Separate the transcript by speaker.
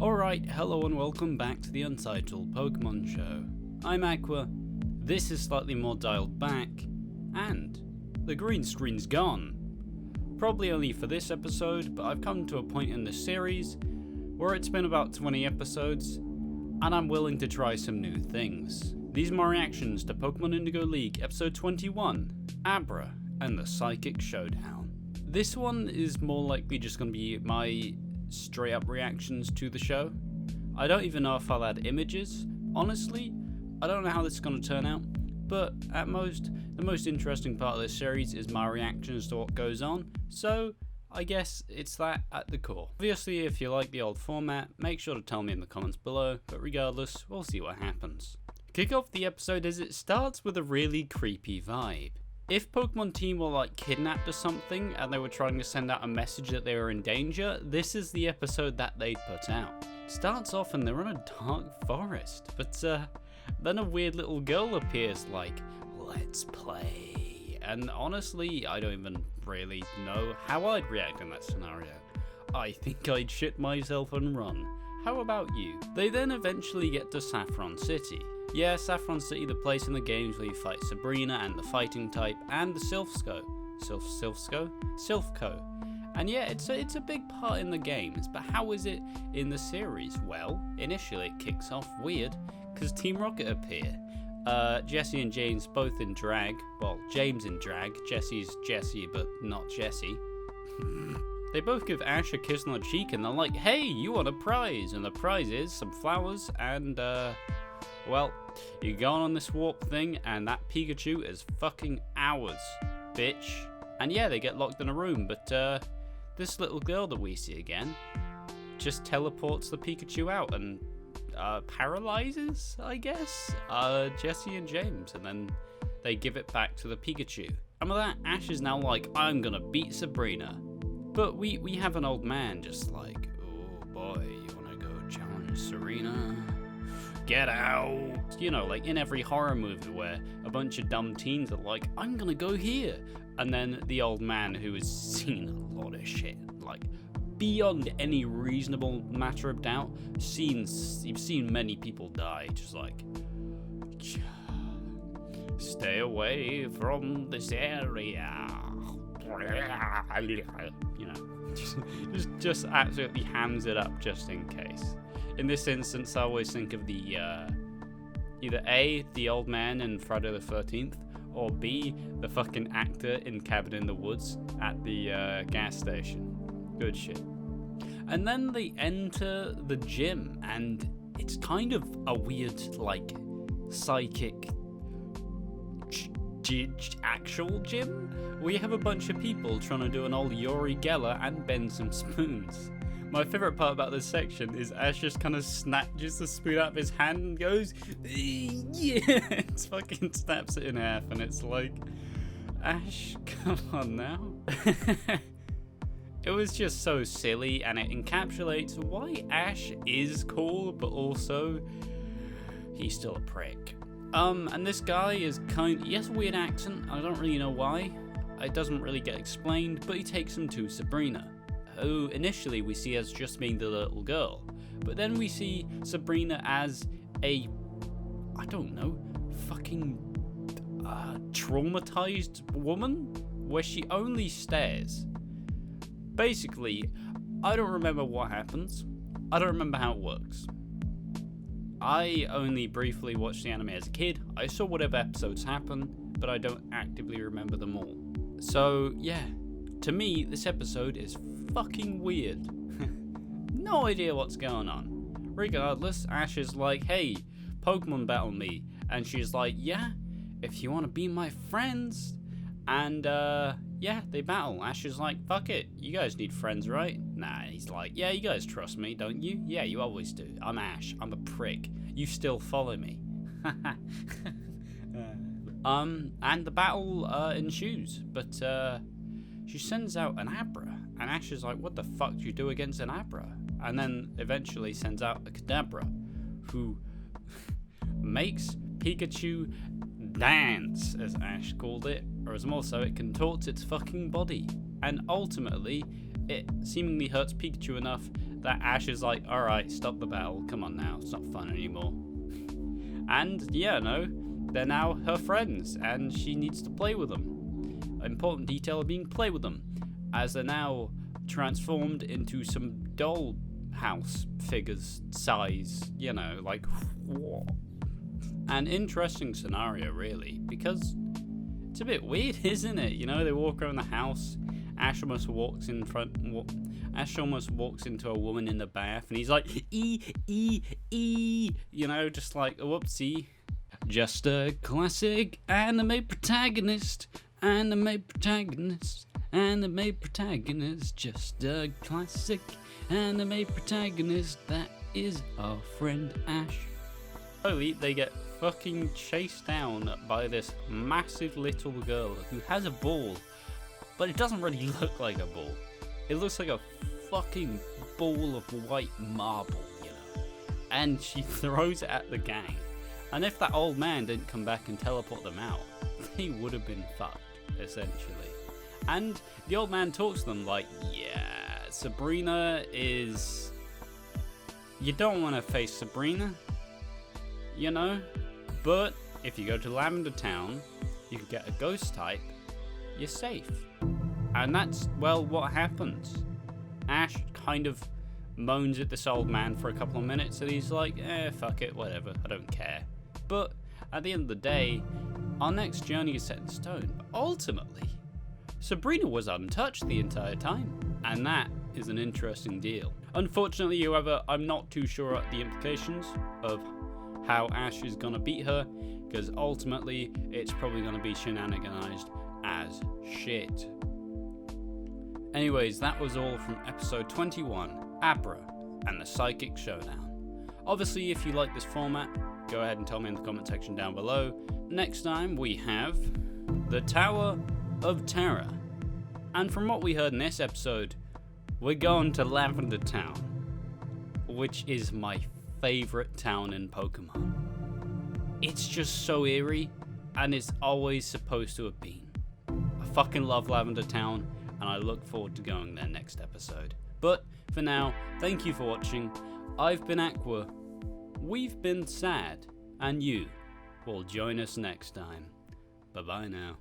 Speaker 1: Alright, hello and welcome back to the Untitled Pokemon Show. I'm Aqua, this is slightly more dialed back, and the green screen's gone. Probably only for this episode, but I've come to a point in this series where it's been about 20 episodes, and I'm willing to try some new things. These are my reactions to Pokémon Indigo League episode 21, Abra and the Psychic Showdown. This one is more likely just going to be my straight up reactions to the show. I don't even know if I'll add images. Honestly, I don't know how this is going to turn out, but at most, the most interesting part of this series is my reactions to what goes on, so I guess it's that at the core. Obviously, if you like the old format, make sure to tell me in the comments below, but regardless, we'll see what happens. Kick off the episode as it starts with a really creepy vibe. If Pokemon Team were like kidnapped or something and they were trying to send out a message that they were in danger, this is the episode that they'd put out. Starts off and they're in a dark forest, but then a weird little girl appears like, "Let's play." And honestly, I don't even really know how I'd react in that scenario. I think I'd shit myself and run. How about you? They then eventually get to Saffron City. Yeah, Saffron City, the place in the games where you fight Sabrina and the fighting type, and the Silphco. And yeah, it's a big part in the games, but how is it in the series? Well, initially it kicks off weird, because Team Rocket appear. Jessie and James both in drag. Well, James in drag, Jessie's Jessie, but not Jessie. They both give Ash a kiss on the cheek and they're like, "Hey, you want a prize?" And the prize is some flowers and, well, you're going on this warp thing and that Pikachu is fucking ours, bitch. And yeah, they get locked in a room, but this little girl that we see again just teleports the Pikachu out and paralyzes, I guess, Jessie and James, and then they give it back to the Pikachu. And with that, Ash is now like, "I'm gonna beat Sabrina." But we have an old man just like, "Oh boy, you wanna go challenge Serena? Get out!" You know, like in every horror movie where a bunch of dumb teens are like, "I'm gonna go here." And then the old man who has seen a lot of shit, like beyond any reasonable matter of doubt, you've seen many people die, just like, "Stay away from this area." You know, just absolutely hams it up just in case. In this instance, I always think of the either A, the old man in Friday the 13th, or B, the fucking actor in Cabin in the Woods at the gas station. Good shit. And then they enter the gym, and it's kind of a weird, like, psychic actual gym. We have a bunch of people trying to do an old Yori Geller and bend some spoons. My favourite part about this section is Ash just kind of snatches the spoon out of his hand and goes, "Yeah," and fucking snaps it in half, and it's like, Ash, come on now. It was just so silly, and it encapsulates why Ash is cool, but also he's still a prick. And this guy is he has a weird accent, I don't really know why. It doesn't really get explained, but he takes him to Sabrina, who initially we see as just being the little girl, but then we see Sabrina as a, I don't know, fucking traumatized woman, where she only stares. Basically, I don't remember what happens, I don't remember how it works. I only briefly watched the anime as a kid. I saw whatever episodes happen, but I don't actively remember them all. So yeah, to me, this episode is fucking weird. No idea what's going on. Regardless, Ash is like, "Hey, Pokemon battle me." And she's like, "Yeah, if you want to be my friends." And yeah, they battle. Ash is like, "Fuck it, you guys need friends, right?" Nah, he's like, "Yeah, you guys trust me, don't you? Yeah, you always do. I'm Ash, I'm a prick. You still follow me." And the battle ensues, but she sends out an Abra, and Ash is like, "What the fuck do you do against an Abra?" And then eventually sends out a Kadabra, who makes Pikachu dance, as Ash called it, or as more so, it contorts its fucking body, and ultimately it seemingly hurts Pikachu enough that Ash is like, alright, stop the battle, come on now, it's not fun anymore. And yeah, no, they're now her friends, and she needs to play with them. Important detail being play with them, as they're now transformed into some doll house figures size, you know, like, whoa. An interesting scenario, really, because it's a bit weird, isn't it? You know, they walk around the house, Ash almost walks into a woman in the bath, and he's like, you know, just like, whoopsie. Just a classic anime protagonist, just a classic anime protagonist, that is our friend Ash. Slowly, they get fucking chased down by this massive little girl who has a ball, but it doesn't really look like a ball. It looks like a fucking ball of white marble, you know, and she throws it at the gang. And if that old man didn't come back and teleport them out, they would have been fucked, essentially. And the old man talks to them like, yeah, Sabrina is... You don't want to face Sabrina, you know? But if you go to Lavender Town, you can get a ghost type, you're safe. And that's, well, what happens. Ash kind of moans at this old man for a couple of minutes, and he's like, fuck it, whatever, I don't care. But at the end of the day, our next journey is set in stone. But ultimately, Sabrina was untouched the entire time, and that is an interesting deal. Unfortunately, however, I'm not too sure at the implications of how Ash is gonna beat her, because ultimately, it's probably gonna be shenaniganized as shit. Anyways, that was all from episode 21, Abra and the Psychic Showdown. Obviously, if you like this format, go ahead and tell me in the comment section down below. Next time we have the Tower of Terror. And from what we heard in this episode, we're going to Lavender Town, which is my favorite town in Pokemon. It's just so eerie, and it's always supposed to have been. I fucking love Lavender Town, and I look forward to going there next episode. But for now, thank you for watching. I've been Aqua, we've been Sad, and you will join us next time. Bye bye now.